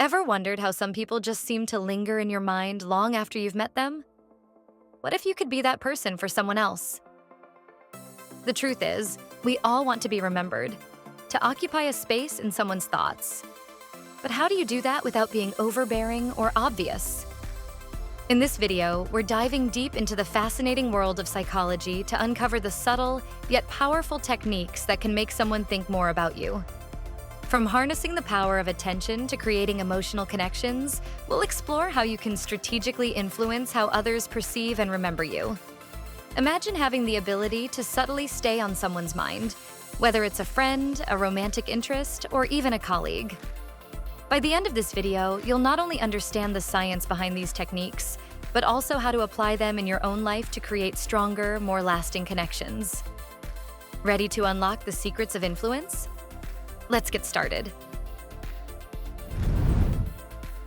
Ever wondered how some people just seem to linger in your mind long after you've met them? What if you could be that person for someone else? The truth is, we all want to be remembered, to occupy a space in someone's thoughts. But how do you do that without being overbearing or obvious? In this video, we're diving deep into the fascinating world of psychology to uncover the subtle, yet powerful techniques that can make someone think more about you. From harnessing the power of attention to creating emotional connections, we'll explore how you can strategically influence how others perceive and remember you. Imagine having the ability to subtly stay on someone's mind, whether it's a friend, a romantic interest, or even a colleague. By the end of this video, you'll not only understand the science behind these techniques, but also how to apply them in your own life to create stronger, more lasting connections. Ready to unlock the secrets of influence? Let's get started.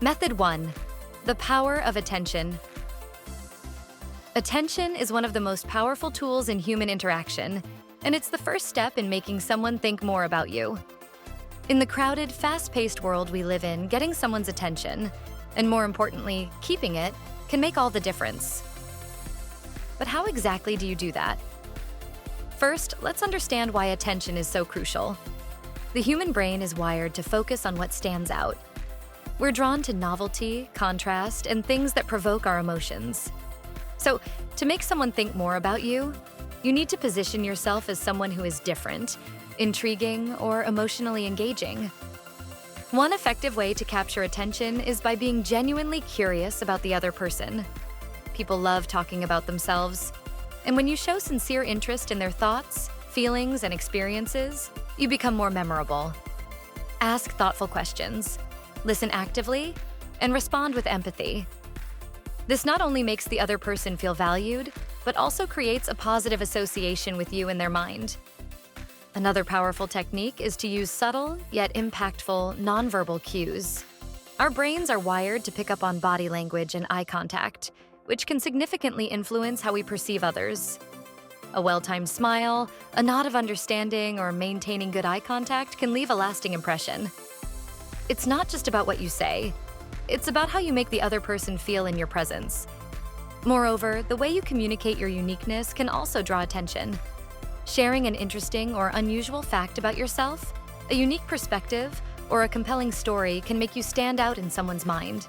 Method 1. The power of attention. Attention is one of the most powerful tools in human interaction, and it's the first step in making someone think more about you. In the crowded, fast-paced world we live in, getting someone's attention, and more importantly, keeping it, can make all the difference. But how exactly do you do that? First, let's understand why attention is so crucial. The human brain is wired to focus on what stands out. We're drawn to novelty, contrast, and things that provoke our emotions. So, to make someone think more about you, you need to position yourself as someone who is different, intriguing, or emotionally engaging. One effective way to capture attention is by being genuinely curious about the other person. People love talking about themselves, and when you show sincere interest in their thoughts, feelings, and experiences, you become more memorable. Ask thoughtful questions, listen actively, and respond with empathy. This not only makes the other person feel valued, but also creates a positive association with you in their mind. Another powerful technique is to use subtle, yet impactful, nonverbal cues. Our brains are wired to pick up on body language and eye contact, which can significantly influence how we perceive others. A well-timed smile, a nod of understanding, or maintaining good eye contact can leave a lasting impression. It's not just about what you say, it's about how you make the other person feel in your presence. Moreover, the way you communicate your uniqueness can also draw attention. Sharing an interesting or unusual fact about yourself, a unique perspective, or a compelling story can make you stand out in someone's mind.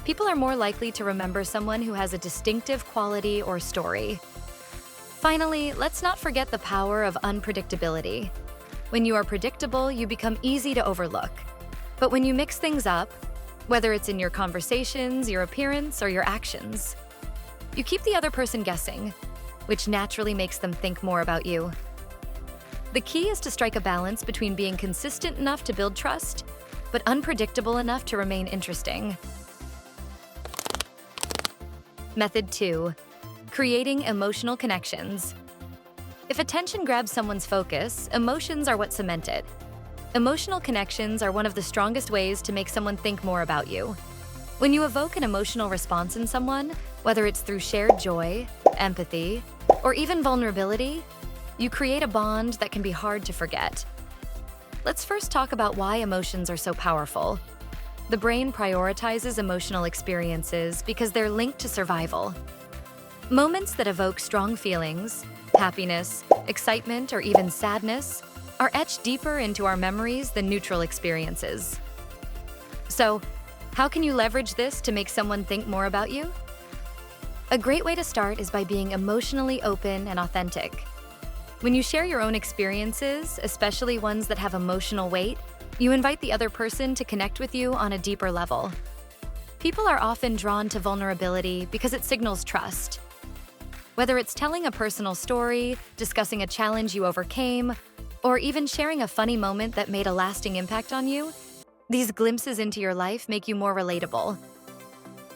People are more likely to remember someone who has a distinctive quality or story. Finally, let's not forget the power of unpredictability. When you are predictable, you become easy to overlook. But when you mix things up, whether it's in your conversations, your appearance, or your actions, you keep the other person guessing, which naturally makes them think more about you. The key is to strike a balance between being consistent enough to build trust, but unpredictable enough to remain interesting. Method 2. Creating emotional connections. If attention grabs someone's focus, emotions are what cement it. Emotional connections are one of the strongest ways to make someone think more about you. When you evoke an emotional response in someone, whether it's through shared joy, empathy, or even vulnerability, you create a bond that can be hard to forget. Let's first talk about why emotions are so powerful. The brain prioritizes emotional experiences because they're linked to survival. Moments that evoke strong feelings, happiness, excitement, or even sadness, are etched deeper into our memories than neutral experiences. So, how can you leverage this to make someone think more about you? A great way to start is by being emotionally open and authentic. When you share your own experiences, especially ones that have emotional weight, you invite the other person to connect with you on a deeper level. People are often drawn to vulnerability because it signals trust. Whether it's telling a personal story, discussing a challenge you overcame, or even sharing a funny moment that made a lasting impact on you, these glimpses into your life make you more relatable.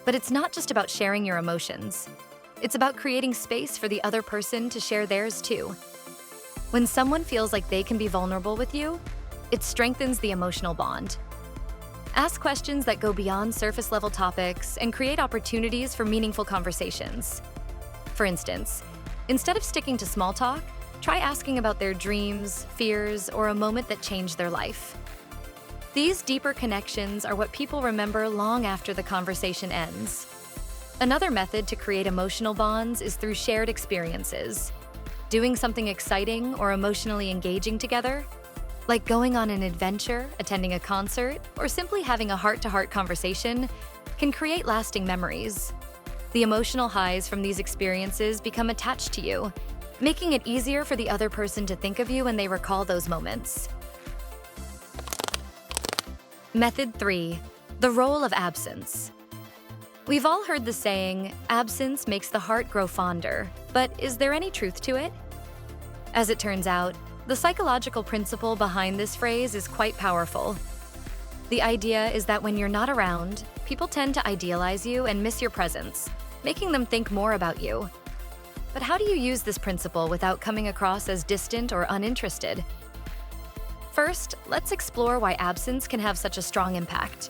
But it's not just about sharing your emotions. It's about creating space for the other person to share theirs too. When someone feels like they can be vulnerable with you, it strengthens the emotional bond. Ask questions that go beyond surface-level topics and create opportunities for meaningful conversations. For instance, instead of sticking to small talk, try asking about their dreams, fears, or a moment that changed their life. These deeper connections are what people remember long after the conversation ends. Another method to create emotional bonds is through shared experiences. Doing something exciting or emotionally engaging together, like going on an adventure, attending a concert, or simply having a heart-to-heart conversation, can create lasting memories. The emotional highs from these experiences become attached to you, making it easier for the other person to think of you when they recall those moments. Method 3. The role of absence. We've all heard the saying, absence makes the heart grow fonder, but is there any truth to it? As it turns out, the psychological principle behind this phrase is quite powerful. The idea is that when you're not around, people tend to idealize you and miss your presence, making them think more about you. But how do you use this principle without coming across as distant or uninterested? First, let's explore why absence can have such a strong impact.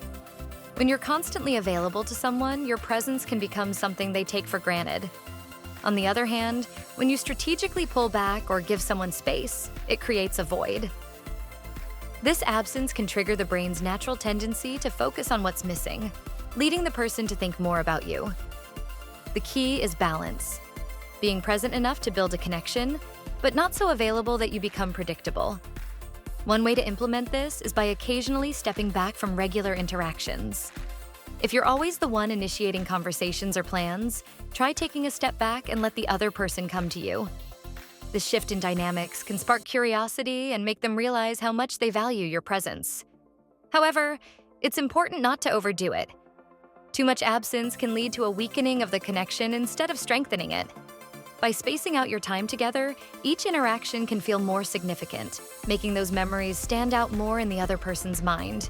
When you're constantly available to someone, your presence can become something they take for granted. On the other hand, when you strategically pull back or give someone space, it creates a void. This absence can trigger the brain's natural tendency to focus on what's missing, leading the person to think more about you. The key is balance. Being present enough to build a connection, but not so available that you become predictable. One way to implement this is by occasionally stepping back from regular interactions. If you're always the one initiating conversations or plans, try taking a step back and let the other person come to you. This shift in dynamics can spark curiosity and make them realize how much they value your presence. However, it's important not to overdo it. Too much absence can lead to a weakening of the connection instead of strengthening it. By spacing out your time together, each interaction can feel more significant, making those memories stand out more in the other person's mind.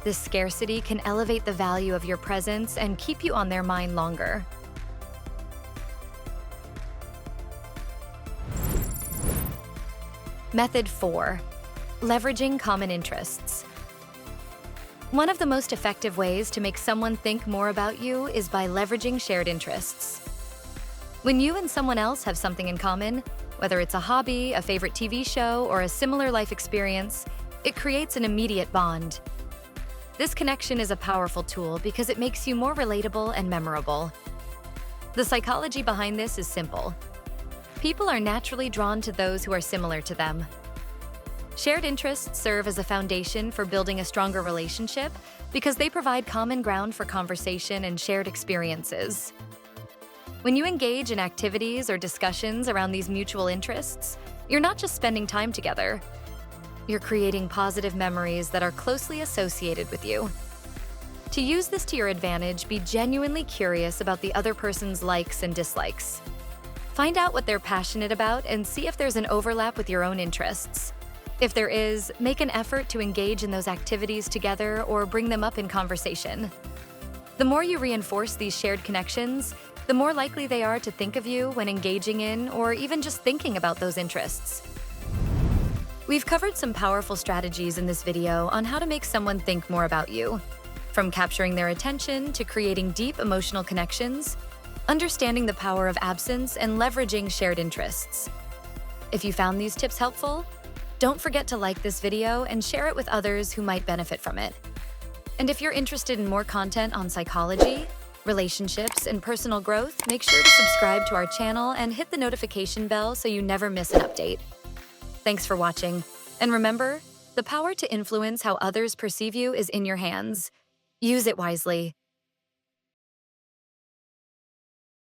This scarcity can elevate the value of your presence and keep you on their mind longer. Method 4. Leveraging common interests. One of the most effective ways to make someone think more about you is by leveraging shared interests. When you and someone else have something in common, whether it's a hobby, a favorite TV show, or a similar life experience, it creates an immediate bond. This connection is a powerful tool because it makes you more relatable and memorable. The psychology behind this is simple. People are naturally drawn to those who are similar to them. Shared interests serve as a foundation for building a stronger relationship because they provide common ground for conversation and shared experiences. When you engage in activities or discussions around these mutual interests, you're not just spending time together. You're creating positive memories that are closely associated with you. To use this to your advantage, be genuinely curious about the other person's likes and dislikes. Find out what they're passionate about and see if there's an overlap with your own interests. If there is, make an effort to engage in those activities together or bring them up in conversation. The more you reinforce these shared connections, the more likely they are to think of you when engaging in or even just thinking about those interests. We've covered some powerful strategies in this video on how to make someone think more about you. From capturing their attention to creating deep emotional connections, understanding the power of absence, and leveraging shared interests. If you found these tips helpful, don't forget to like this video and share it with others who might benefit from it. And if you're interested in more content on psychology, relationships, and personal growth, make sure to subscribe to our channel and hit the notification bell so you never miss an update. Thanks for watching. And remember, the power to influence how others perceive you is in your hands. Use it wisely.